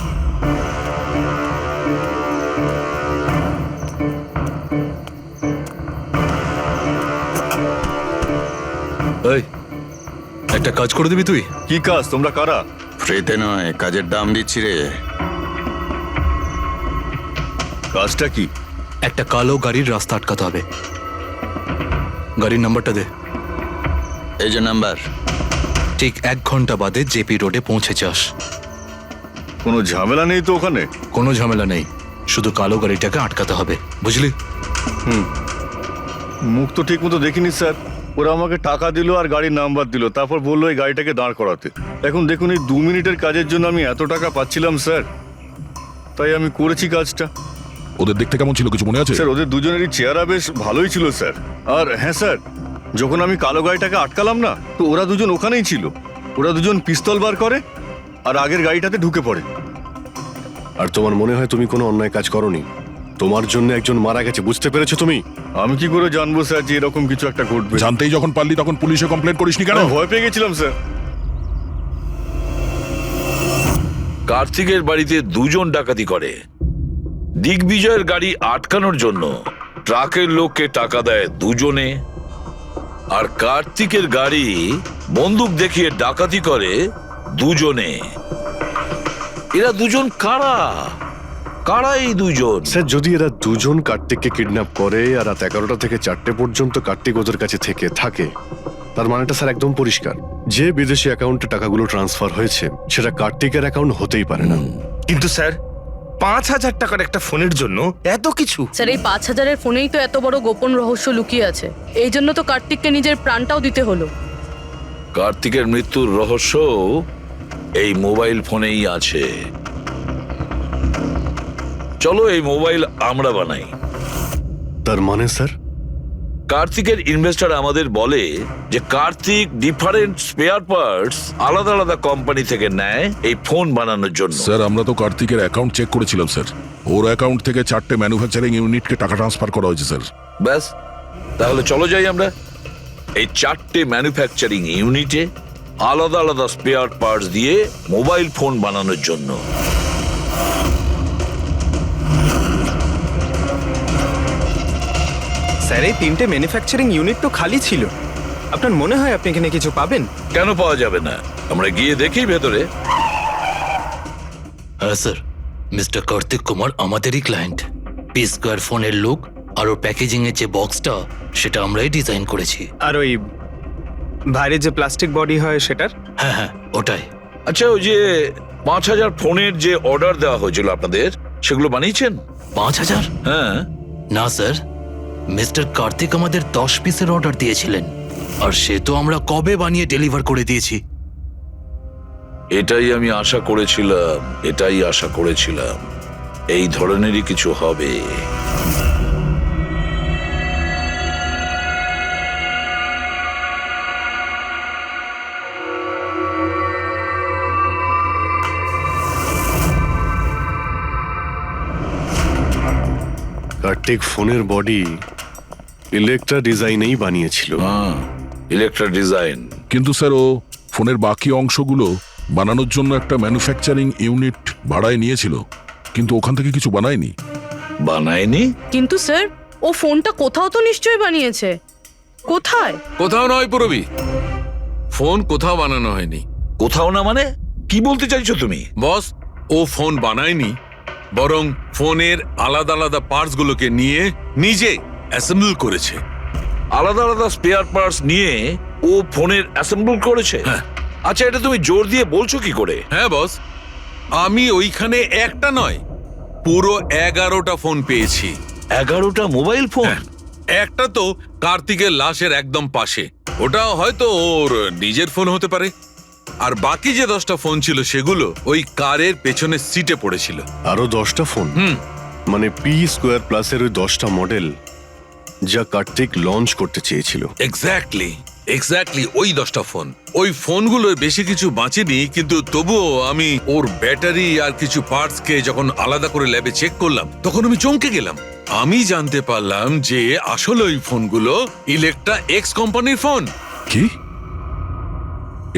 একটা কাজ করে দিবি তুই? কি কাজ? তোমরা কারা? ফ্রিতে নয়, কাজের দাম দিচ্ছি রে। কাজটা কি? একটা কালো গাড়ির রাস্তা আটকাতে হবে। গাড়ির নাম্বারটা দে। এই যে নাম্বার। ঠিক 1 ঘন্টা বাদে জেপি রোডে পৌঁছে যাস। কোনো ঝামেলা নেই তো ওখানে? কোনো ঝামেলা নেই, শুধু কালো গাড়িটাকে আটকাতে হবে, বুঝলি? মুখ তো ঠিক মতো দেখিনি স্যার। ওরা আমাকে টাকা দিল আর গাড়ির নাম্বার দিল, তারপর বললো এই গাড়িটাকে দাঁড় করাতে। এখন দেখুন, এই 2 মিনিটের কাজের জন্য আমি এত টাকা পাচ্ছিলাম স্যার, তাই আমি করেছি কাজটা। ওদের দেখতে কেমন ছিল কিছু মনে আছে? স্যার ওদের দুজনেরই চেহারা বেশ ভালোই ছিল স্যার। আর হ্যাঁ স্যার, যখন আমি কালো গাড়িটাকে আটকালাম না, তো ওরা দুজন ওখানেই ছিল। ওরা দুজন পিস্তল বার করে আর আগের গাড়িটাতে ঢুকে পড়ে। আর তোমার মনে হয় তুমি কোনো অন্যায় কাজ করনি? তোমার জন্য একজন মারা গেছে, বুঝতে পেরেছো তুমি? আমি কি করে জানবো স্যার যে এরকম কিছু একটা ঘটবে? জানতেই যখন পারলি তখন পুলিশে কমপ্লেন করিসনি কেন? ভয় পেয়ে গেছিলাম স্যার। কার্তিকের বাড়িতে 2 জন ডাকাতি করে দিগ্বিজয়ের গাড়ি আটকানোর জন্য, ট্রাকের লোককে টাকা দেয় দুজনে, আর কার্তিকের গাড়ি বন্দুক দেখিয়ে ডাকাতি করে দুজনে। এরা দুজন কারা? কারা এই দুজন? স্যার, যদি এরা দুজন কার্তিককে কিডন্যাপ করে আর রাত 11টা থেকে 4টে পর্যন্ত কার্তিক ওদের কাছে থাকে, তার মানেটা স্যার একদম পরিষ্কার, যে বিদেশি অ্যাকাউন্টে টাকাগুলো ট্রান্সফার হয়েছে সেটা কার্তিকের অ্যাকাউন্ট হতেই পারে না। কিন্তু স্যার 5,000 টাকার একটা ফোনের জন্য এত কিছু? স্যার, এই 5,000-এর ফোনেই তো এত বড় গোপন রহস্য লুকিয়ে আছে। এই জন্য তো কার্তিককে নিজের প্রাণটাও দিতে হলো। কার্তিকের মৃত্যুর রহস্য এই মোবাইল ফোনেই আছে। চলো এই মোবাইল আমরা বানাই। তার মানে স্যার, কার্তিকের ইনভেস্টর আমাদের বলে যে কার্তিক ডিফারেন্ট স্পেয়ার পার্টস আলাদা আলাদা কোম্পানি থেকে নেয় এই ফোন বানানোর জন্য। স্যার, আমরা তো কার্তিকের অ্যাকাউন্ট চেক করেছিলাম স্যার। ওর অ্যাকাউন্ট থেকে 4টে ম্যানুফ্যাকচারিং ইউনিটকে টাকা ট্রান্সফার করা হয়েছে স্যার। ব্যাস, তাহলে চলো যাই আমরা এই 4টে ম্যানুফ্যাকচারিং ইউনিটে আলাদা আলাদা স্পেয়ার পার্টস দিয়ে মোবাইল ফোন বানানোর জন্য। স্যার, এই 3টে ম্যানুফ্যাকচারিং ইউনিট তো খালি ছিল। আপনার মনে হয় আপনি এখানে কিছু পাবেন? কেন পাওয়া যাবে না? আমরা গিয়ে দেখি ভেতরে। হ্যাঁ স্যার, মিস্টার কার্তিক কুমার আমাদেরই ক্লায়েন্ট। পি স্কোয়ার ফোনের লুক আর ওর প্যাকেজিং এর যে বক্সটা সেটা আমরাই ডিজাইন করেছি। আর ওই বাইরে যে প্লাস্টিক বডি হয় সেটার? হ্যাঁ হ্যাঁ, ওটাই। আচ্ছা, ওই যে 5,000 ফোনের যে অর্ডার দেওয়া হয়েছিল আপনাদের, সেগুলো বানিয়েছেন? 5,000? হ্যাঁ। না স্যার, মিস্টার কার্তিক আমাদের 10 পিসের অর্ডার দিয়েছিলেন, আর সে তো আমরা কবে বানিয়ে ডেলিভার করে দিয়েছি। এটাই আমি আশা করেছিলাম, এই ধরনেরই কিছু হবে। কার্তিক ফোনের বডি ইলেকট্রা ডিজাইনেই বানিয়েছিল। Electra design. কিন্তু স্যার, ও ফোনের বাকি অংশগুলো বানানোর জন্য একটা ম্যানুফ্যাকচারিং ইউনিট ভাড়ায় নিয়েছিল, কিন্তু ওখান থেকে কিছু বানায়নি। কিন্তু স্যার, ও ফোনটা কোথাও তো নিশ্চয়ই বানিয়েছে। কোথায়? কোথাও নয় পুরবি, ফোন কোথাও বানানো হয়নি। কোথাও না মানে কি বলতে চাইছো তুমি? বস, ও ফোন বানায়নি, বরং ফোনের আলাদা আলাদা পার্টস গুলোকে নিয়ে নিজে অ্যাসেম্বল করেছে। আলাদা আলাদা স্পেয়ার পার্টস নিয়ে ও ফোনের অ্যাসেম্বল করেছে? আচ্ছা, এটা তুমি জোর দিয়ে বলছো কি করে? হ্যাঁ বস, আমি ওইখানে একটা নয়, পুরো 11টা ফোন পেয়েছি। 11টা মোবাইল ফোন? একটা তো কার্তিকের লাশের একদম পাশে, ওটা হয়তো ওর নিজের ফোন হতে পারে। আর বাকি যে 10টা ফোন ছিল সেগুলো ওই কারের পেছনের সিটে পড়েছিল। আরো 10টা ফোন? মানে পি স্কোয়ার প্লাসের ওই 10টা মডেল যা কার্তিক লঞ্চ করতে চেয়েছিল। এক্স্যাক্টলি ওই 10টা ফোন। ওই ফোনগুলোর বেশি কিছু বাঁচেনি, কিন্তু তবুও আমি ওর ব্যাটারি আর কিছু পার্টস কে যখন আলাদা করে ল্যাবে চেক করলাম, তখন আমি চমকে গেলাম। আমি জানতে পারলাম যে আসলে ওই ফোনগুলো ইলেকট্রা এক্স কোম্পানির ফোন। কি?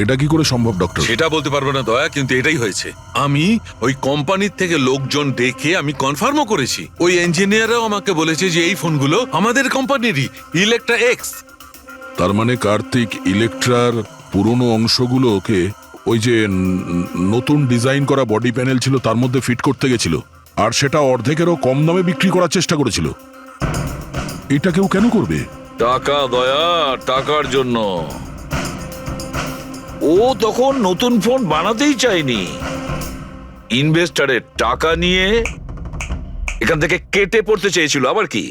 এটা কি করে সম্ভব ডক্টর? সেটা বলতে পারবো না দয়া, কিন্তু এটাই হয়েছে। আমি ওই কোম্পানির থেকে লোকজন ডেকে আমি কনফার্মও করেছি। ওই ইঞ্জিনিয়াররাও আমাকে বলেছে যে এই ফোনগুলো আমাদের কোম্পানিরই, ইলেকট্রা এক্স। তার মানে কার্তিক ইলেকট্রার পুরনো অংশগুলোকে ওই যে নতুন ডিজাইন করা বডি প্যানেল ছিল তার মধ্যে ফিট করতে গেছিল, আর সেটা অর্ধেকেরও কম দামে বিক্রি করার চেষ্টা করেছিল। এটা কেউ কেন করবে? টাকা দয়া, টাকার জন্য। ও তখন নতুন ফোন বানাতেই চায়নি, ইনভেস্টরের টাকা নিয়ে এখান থেকে কেটে পড়তে চেয়েছিল। আবার কি?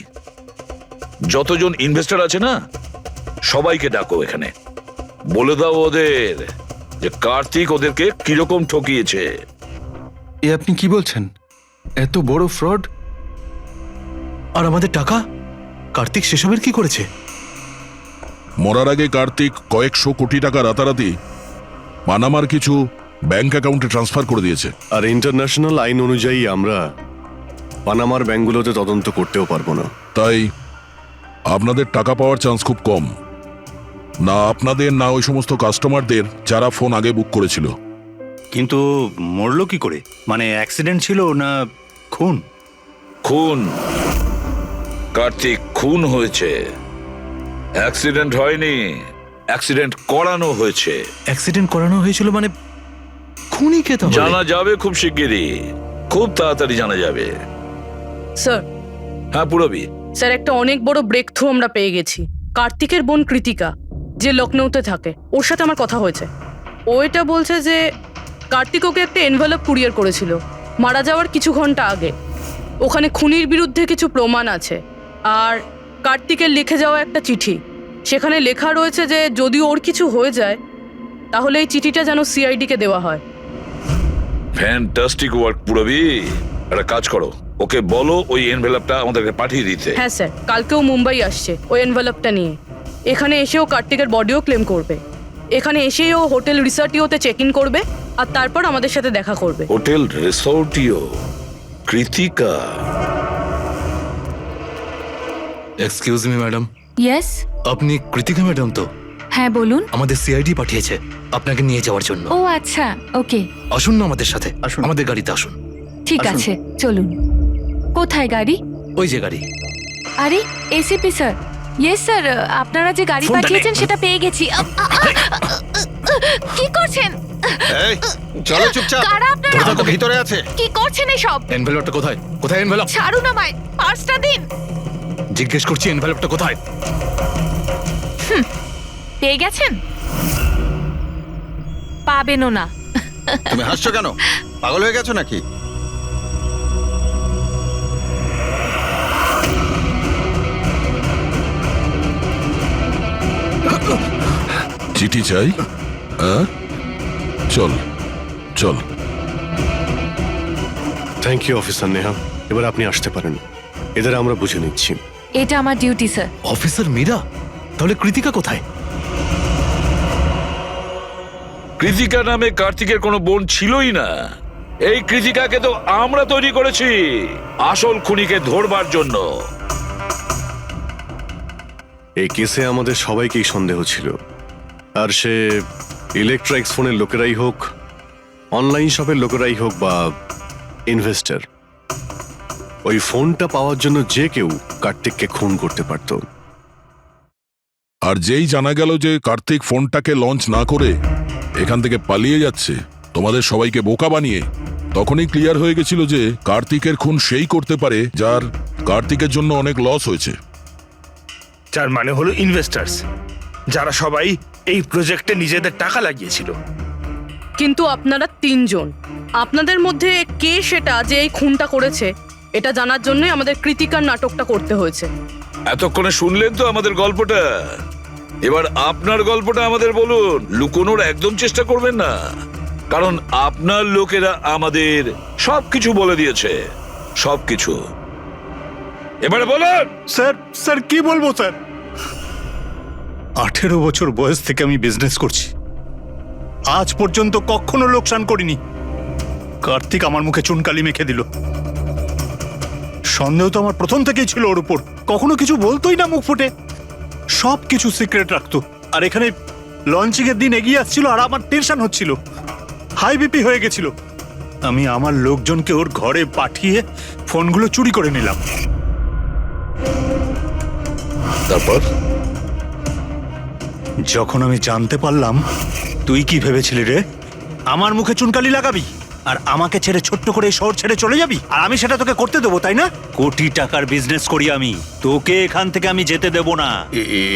যতজন ইনভেস্টর আছে না, সবাইকে ডাকো এখানে, বলে দাও ওদের যে কার্তিক ওদেরকে কিরকম ঠকিয়েছে। এ আপনি কি বলছেন? এত বড় ফ্রড! আর আমাদের টাকা কার্তিক সেসবের কি করেছে? মরার আগে কার্তিক কয়েকশো কোটি টাকা রাতারাতি পানামার কিছু ব্যাংক অ্যাকাউন্টে ট্রান্সফার করে দিয়েছে। আর ইন্টারন্যাশনাল আইন অনুযায়ী আমরা পানামার ব্যাংকগুলোতে তদন্ত করতেও পারবো না। তাই আপনাদের টাকা পাওয়ার চান্স খুব কম। না আপনাদের, না ওই সমস্ত কাস্টমারদের যারা ফোন আগে বুক করেছিল। কিন্তু মরলো কি করে? মানে অ্যাক্সিডেন্ট ছিল না খুন? খুন। কার্তিক খুন হয়েছে, অ্যাক্সিডেন্ট হয়নি, অ্যাক্সিডেন্ট করানো হয়েছে। অ্যাক্সিডেন্ট করানো হয়েছিল মানে খুনি কে তাহলে? জানা যাবে খুব শিগগিরই, খুব তাড়াতাড়ি জানা যাবে। স্যার হ্যাঁ পুরবি, স্যার একটা অনেক বড় ব্রেক থ্রু আমরা পেয়ে গেছি। কার্তিকের বোন কৃতিকা, যে লখনৌতে থাকে, ওর সাথে আমার কথা হয়েছে। ও এটা বলছে যে কার্তিক ওকে একটা এনভেলপ কুরিয়ার করেছিল মারা যাওয়ার কিছু ঘন্টা আগে। ওখানে খুনির বিরুদ্ধে কিছু প্রমাণ আছে, আর কার্তিকের লিখে যাওয়া একটা চিঠি, সেখানে লেখা রয়েছে যে যদি ওর কিছু হয়ে যায় তাহলে এই চিঠিটা যেন সিআইডিকে দেওয়া হয়। ফ্যান্টাস্টিক ওয়ার্ক পুরবি। একটা কাজ করো, ওকে বলো ওই এনভেলপটা আমাদেরকে পাঠিয়ে দিতে। হ্যাঁ স্যার, কালকেও মুম্বাই আসছে ওই এনভেলপটা নিয়ে। এখানে এসেও কার্তিকের বডিও ক্লেম করবে। এখানে এসেই ও হোটেল রিসর্টিওতে চেক ইন করবে আর তারপর আমাদের সাথে দেখা করবে। হোটেল রিসর্টিও? Kritika? Excuse me madam. Yes, আপনি কৃতিকা ম্যাডাম তো? হ্যাঁ বলুন। আমাদের সিআইডি পাঠিয়েছে আপনাকে নিয়ে যাওয়ার জন্য। ও আচ্ছা, ওকে। আসুন না আমাদের সাথে, আসুন। আমাদের গাড়িতে আসুন। ঠিক আছে, চলুন। কোথায় গাড়ি? ওই যে গাড়ি। আরে এসিপি স্যার। ইয়েস স্যার, আপনারা যে গাড়ি পাঠিয়েছেন সেটা পেয়ে গেছি। কি করছেন? এই চলো চুপচাপ, কারা আপনারা? ওরা ভিতরে আছে। কি করছেন এসব? এনভেলপটা কোথায়? কোথায় এনভেলপ? ছাড়ুন আমায়, পার্সটা দিন। জিজ্ঞেস করছি এনভেলপটা কোথায়? পেয়ে গেছেন? পাবেনও না। তুমি হাসছো কেন? পাগল হয়ে গেছো নাকি? চিঠি চাই? হ্যাঁ, চল চল। থ্যাংক ইউ অফিসার নেহা, এবার আপনি আসতে পারেন। এদের আমরা বুঝে নিচ্ছি। এটা আমার ডিউটি স্যার। অফিসার মীরা? তাহলে কৃতিকা কোথায়? কৃতিকা নামে কার্তিকের কোনো বোন ছিলই না। এই কৃতিকাকে তো আমরা তৈরি করেছি আসল খুনিকে ধরবার জন্য। এই কেসে আমাদের সবাইকেই সন্দেহ ছিল, আর সে ইলেকট্রনিক্স ফোনের লোকেরাই হোক, অনলাইন শপের লোকেরাই হোক বা ইনভেস্টর, ওই ফোনটা পাওয়ার জন্য যে কেউ কার্তিককে খুন করতে পারত। আর যেই জানা গেল যে কার্তিক ফোনটাকে লঞ্চ না করে এখান থেকে পালিয়ে যাচ্ছে তোমাদের সবাইকে বোকা বানিয়ে, তখনই ক্লিয়ার হয়ে গেছিল যে কার্তিকের খুন সেই করতে পারে যার কার্তিকের জন্য অনেক লস হয়েছে। যার মানে হলো ইনভেস্টার্স, যারা সবাই এই প্রজেক্টে নিজেদের টাকা লাগিয়েছিল। কিন্তু আপনারা তিনজন, আপনাদের মধ্যে কে সেটা যে এই খুনটা করেছে এটা জানার জন্যই আমাদের কৃতিকার নাটকটা করতে হয়েছে। এতক্ষণে শুনলেন তো আমাদের গল্পটা, এবার আপনার গল্পটা আমাদের বলুন। লুকোনোর একদম চেষ্টা করবেন না, কারণ আপনার লোকেরা আমাদের সবকিছু বলে দিয়েছে, সবকিছু। এবারে বলুন। স্যার কি বলবো স্যার? 18 বছর বয়স থেকে আমি বিজনেস করছি, আজ পর্যন্ত কখনো লোকসান করিনি। কার্তিক আমার মুখে চুনকালি মেখে দিল। সন্দেহ তো আমার প্রথম থেকেই ছিল ওর উপর। কখনো কিছু বলতোই না মুখ ফুটে, সব কিছু সিক্রেট রাখতো। আর এখানে লঞ্চিং এর দিন এগিয়ে আসছিল আর আমার টেনশন হচ্ছিল, হাই বিপি হয়ে গেছিল। আমি আমার লোকজনকে ওর ঘরে পাঠিয়ে ফোনগুলো চুরি করে নিলাম। তারপর যখন আমি জানতে পারলাম, তুই কি ভেবেছিলি রে? আমার মুখে চুনকালি লাগাবি আর আমাকে ছেড়ে ছোট্ট করে এই শহর ছেড়ে চলে যাবি, আর আমি সেটা তোকে করতে দেবো, তাই না? কোটি টাকার বিজনেস করি আমি, তোকে এখান থেকে আমি যেতে দেবো না।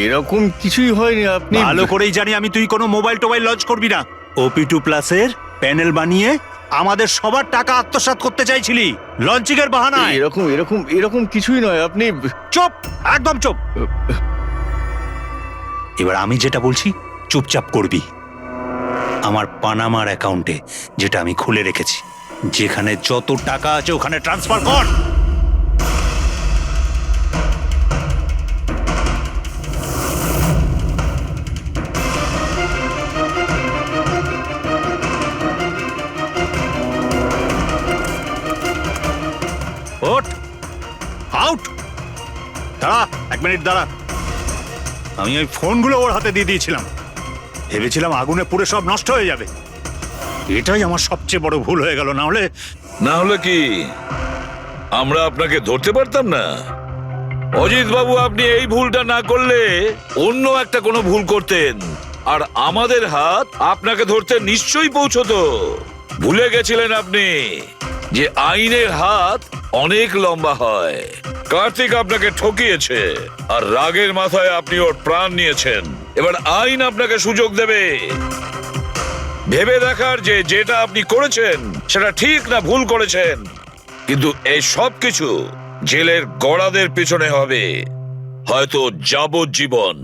এরকম কিছুই হয়নি। আপনি ভালো করেই জানি আমি তুই কোনো মোবাইল টোবাইল লঞ্চ করবি না। OP2 প্লাসের প্যানেল বানিয়ে আমাদের সবার টাকা আত্মসাৎ করতে চাইছিলি লঞ্চিং এর বাহানায়। এরকম এরকম এরকম কিছুই নয়। আপনি চুপ, একদম চুপ। এবার আমি যেটা বলছি চুপচাপ করবি। আমার পানামার অ্যাকাউন্টে, যেটা আমি খুলে রেখেছি, যেখানে যত টাকা আছে ওখানে ট্রান্সফার কর। ওঠ, আউট। দাঁড়া, 1 মিনিট দাঁড়া। আমি ওই ফোনগুলো ওর হাতে দিয়ে দিয়েছিলাম, ভেবেছিলাম আগুনে পুড়ে সব নষ্ট হয়ে যাবে। এটাই আমার সবচেয়ে বড় ভুল হয়ে গেল। না হলে কি আমরা আপনাকে ধরতে পারতাম না? অজিত বাবু, আপনি এই ভুলটা না করলে অন্য একটা কোনো ভুল করতেন, আর আমাদের হাত আপনাকে ধরতে নিশ্চয়ই পৌঁছতো। ভুলে গেছিলেন আপনি যে আইনের হাত অনেক লম্বা হয়। কার্তিক আপনাকে ঠকিয়েছে, আর রাগের মাথায় আপনি ওর প্রাণ নিয়েছেন। এবার আইন আপনাকে সুযোগ দেবে ভেবে দেখার যে যেটা আপনি করেছেন সেটা ঠিক না ভুল করেছেন। কিন্তু এই সব কিছু জেলের গড়াদের পিছনে হবে, হয়তো যাবজ্জীবন।